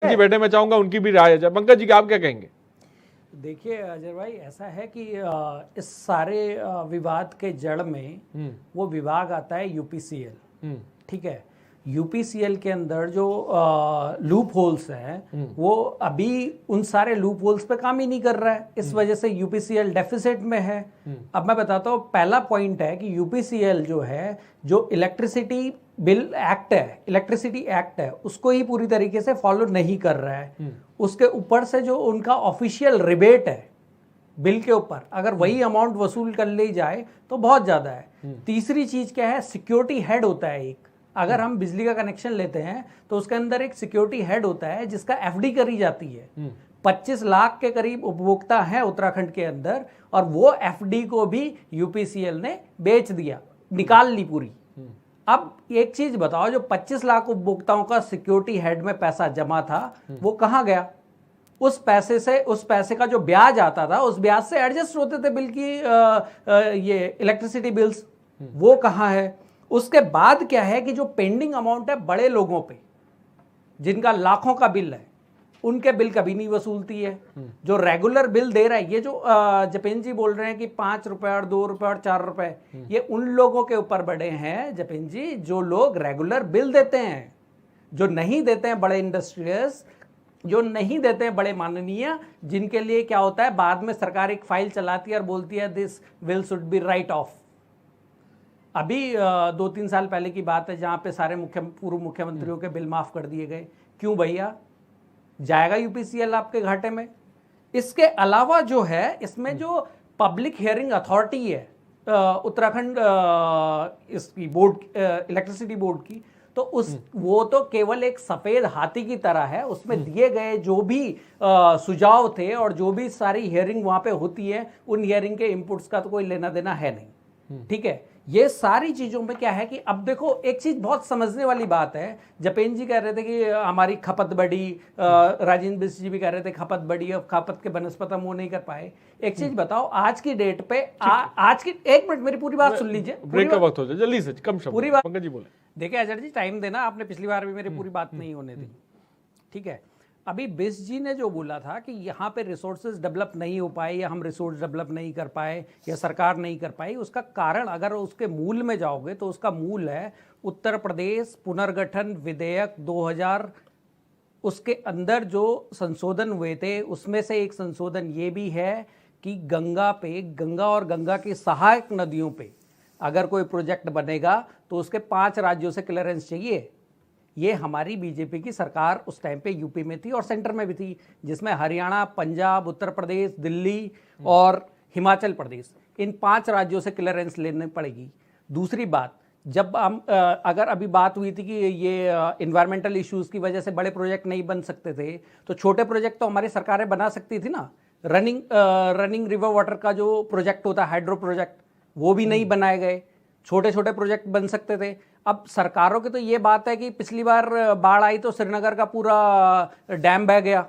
जी बैठे, मैं चाहूंगा उनकी भी राय है। पंकज जी आप क्या कहेंगे? देखिए अजय भाई, ऐसा है कि इस सारे विवाद के जड़ में वो विभाग आता है यूपीसीएल। ठीक है, यूपीसीएल के अंदर जो लूप होल्स हैं वो अभी उन सारे लूप होल्स पे काम ही नहीं कर रहा है, इस वजह से यूपीसीएल डेफिसिट में है। अब मैं बताता हूँ, पहला पॉइंट है कि यूपीसीएल जो है, जो इलेक्ट्रिसिटी बिल एक्ट है, इलेक्ट्रिसिटी एक्ट है, उसको ही पूरी तरीके से फॉलो नहीं कर रहा है। उसके ऊपर से जो उनका ऑफिशियल रिबेट है बिल के ऊपर, अगर वही अमाउंट वसूल कर ली जाए तो बहुत ज्यादा है। तीसरी चीज क्या है, सिक्योरिटी हेड होता है एक। अगर हम बिजली का कनेक्शन लेते हैं तो उसके अंदर एक सिक्योरिटी हेड होता है जिसका एफडी करी जाती है। 25 लाख के करीब उपभोक्ता हैं उत्तराखंड के अंदर, और वो एफडी को भी यूपीसीएल ने बेच दिया, निकाल ली पूरी। अब एक चीज बताओ, जो 25 लाख उपभोक्ताओं का सिक्योरिटी हेड में पैसा जमा था वो कहां गया? उस पैसे का जो ब्याज आता था, उस ब्याज से एडजस्ट होते थे बिल की ये इलेक्ट्रिसिटी बिल्स, वो कहां है? उसके बाद क्या है कि जो पेंडिंग अमाउंट है बड़े लोगों पे, जिनका लाखों का बिल है, उनके बिल कभी नहीं वसूलती है। जो रेगुलर बिल दे रहा है, ये जो जपेन जी बोल रहे हैं कि 5 रुपए और 2 रुपए और 4 रुपए, ये उन लोगों के ऊपर बड़े हैं जपेन जी जो लोग रेगुलर बिल देते हैं। जो नहीं देते हैं बड़े इंडस्ट्रियल्स, जो नहीं देते हैं बड़े माननीय, जिनके लिए क्या होता है, बाद में सरकार एक फाइल चलाती है और बोलती है this bill should be right of. अभी 2-3 साल पहले की बात है जहां पे सारे पूर्व मुख्यमंत्रियों के बिल माफ कर दिए गए। क्यों भैया? जाएगा यूपीसीएल आपके घाटे में। इसके अलावा जो है, इसमें जो पब्लिक हियरिंग अथॉरिटी है उत्तराखंड इसकी बोर्ड, इलेक्ट्रिसिटी बोर्ड की, तो वो तो केवल एक सफेद हाथी की तरह है। उसमें दिए गए जो भी सुझाव थे और जो भी सारी हियरिंग वहां पे होती है, उन हियरिंग के इनपुट्स का तो कोई लेना देना है नहीं। ठीक है, ये सारी चीजों में क्या है कि अब देखो, एक चीज बहुत समझने वाली बात है। जपेन जी कह रहे थे कि हमारी खपत बढ़ी, राजेंद्र बिष्ट जी भी कह रहे थे खपत बढ़ी, अब खपत के बनस्पत हम वो नहीं कर पाए। एक चीज बताओ, आज की डेट पे आज की, एक मिनट मेरी पूरी बात सुन लीजिए, ब्रेक का वक्त हो जाए, जल्दी से कम शब्द पूरी बात पंकज जी बोले। देखिए अजय जी, टाइम देना, आपने पिछली बार भी मेरी पूरी बात नहीं होने दी। ठीक है, अभी बिष्ट जी ने जो बोला था कि यहाँ पे रिसोर्सेज डेवलप नहीं हो पाए, या हम रिसोर्स डेवलप नहीं कर पाए, या सरकार नहीं कर पाई, उसका कारण अगर उसके मूल में जाओगे तो उसका मूल है उत्तर प्रदेश पुनर्गठन विधेयक 2000। उसके अंदर जो संशोधन हुए थे, उसमें से एक संशोधन ये भी है कि गंगा और गंगा की सहायक नदियों पे अगर कोई प्रोजेक्ट बनेगा तो उसके 5 राज्यों से क्लियरेंस चाहिए। ये हमारी बीजेपी की सरकार उस टाइम पे यूपी में थी और सेंटर में भी थी, जिसमें हरियाणा, पंजाब, उत्तर प्रदेश, दिल्ली और हिमाचल प्रदेश, इन 5 राज्यों से क्लियरेंस लेनी पड़ेगी। दूसरी बात, जब हम अगर अभी बात हुई थी कि ये इन्वायरमेंटल इश्यूज की वजह से बड़े प्रोजेक्ट नहीं बन सकते थे, तो छोटे प्रोजेक्ट तो हमारी सरकारें बना सकती थी ना। रनिंग रिवर वाटर का जो प्रोजेक्ट होता है, हाइड्रो प्रोजेक्ट, वो भी नहीं बनाए गए। छोटे छोटे प्रोजेक्ट बन सकते थे। अब सरकारों की तो ये बात है कि पिछली बार बाढ़ आई तो श्रीनगर का पूरा डैम बह गया।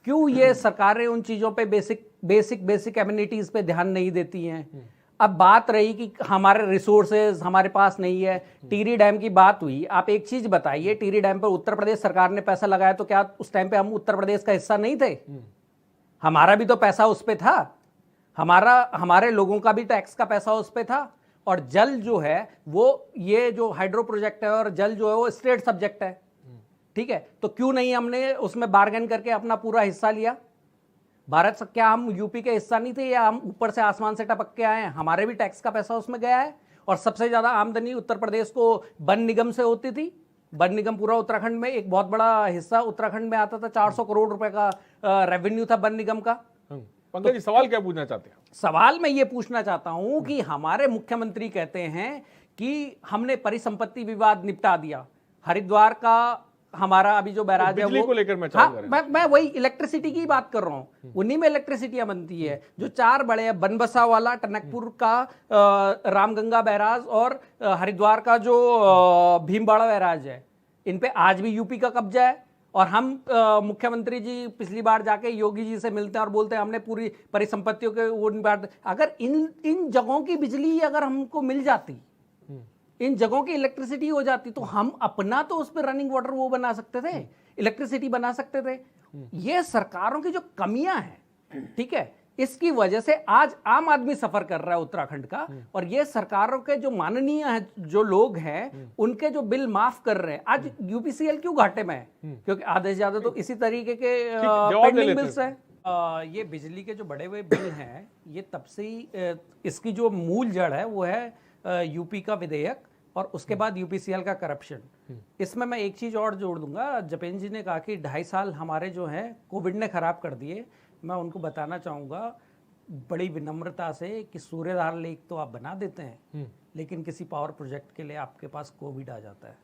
क्यों ये सरकारें उन चीजों पे बेसिक एमिनिटीज पे ध्यान नहीं देती हैं? अब बात रही कि हमारे रिसोर्सेज हमारे पास नहीं है, टिहरी डैम की बात हुई। आप एक चीज बताइए, टिहरी डैम पर उत्तर प्रदेश सरकार ने पैसा लगाया, तो क्या उस टाइम पे हम उत्तर प्रदेश का हिस्सा नहीं थे? हमारा भी तो पैसा उस पे था, हमारे लोगों का भी टैक्स का पैसा उस पे था। और जल जो है वो, ये जो हाइड्रो प्रोजेक्ट है और जल जो है वो स्टेट सब्जेक्ट है। ठीक है, तो क्यों नहीं हमने उसमें बार्गेन करके अपना पूरा हिस्सा लिया? भारत से क्या हम यूपी के हिस्सा नहीं थे, या हम ऊपर से आसमान से टपक के आए हैं? हमारे भी टैक्स का पैसा उसमें गया है। और सबसे ज्यादा आमदनी उत्तर प्रदेश को वन निगम से होती थी। वन निगम पूरा उत्तराखंड में, एक बहुत बड़ा हिस्सा उत्तराखंड में आता था। 400 करोड़ रुपए का रेवेन्यू था वन निगम का। पंकज जी, सवाल क्या पूछना चाहते हैं? सवाल मैं ये पूछना चाहता हूं कि हमारे मुख्यमंत्री कहते हैं कि हमने परिसंपत्ति विवाद निपटा दिया। हरिद्वार का हमारा अभी जो बैराज है वो को लेकर मैं मैं वही इलेक्ट्रिसिटी की बात कर रहा हूं। उन्हीं में इलेक्ट्रिसिटियां बनती है। जो 4 बड़े हैं, बनबसा वाला, टनकपुर का रामगंगा बैराज, और हरिद्वार का जो भीमबाड़ा बैराज है, इन पे आज भी यूपी का कब्जा है। और हम मुख्यमंत्री जी पिछली बार जाके योगी जी से मिलते हैं और बोलते हैं हमने पूरी परिसंपत्तियों के वो बात। अगर इन जगहों की बिजली अगर हमको मिल जाती, इन जगहों की इलेक्ट्रिसिटी हो जाती, तो हम अपना तो उस पर रनिंग वाटर वो बना सकते थे। इलेक्ट्रिसिटी बना सकते थे। ये सरकारों की जो कमियां हैं, ठीक है, इसकी वजह से आज आम आदमी सफर कर रहा है उत्तराखंड का, और ये सरकारों के जो माननीय है जो लोग हैं उनके जो बिल माफ कर रहे हैं। आज यूपीसीएल क्यों घाटे में है? क्योंकि आधे से ज्यादा तो इसी तरीके के जवाब दे पेंडिंग लेते बिल्स हैं। ये बिजली के जो बड़े हुए बिल हैं, ये तब से ही इसकी जो मूल जड़ है वो है यूपी का विधेयक और उसके बाद यूपीसीएल का करप्शन। इसमें मैं एक चीज और जोड़ दूंगा, जपेन जी ने कहा कि 2.5 साल हमारे जो हैं कोविड ने खराब कर दिए। मैं उनको बताना चाहूँगा बड़ी विनम्रता से कि सूर्यधार लेक तो आप बना देते हैं, लेकिन किसी पावर प्रोजेक्ट के लिए आपके पास कोविड आ जाता है।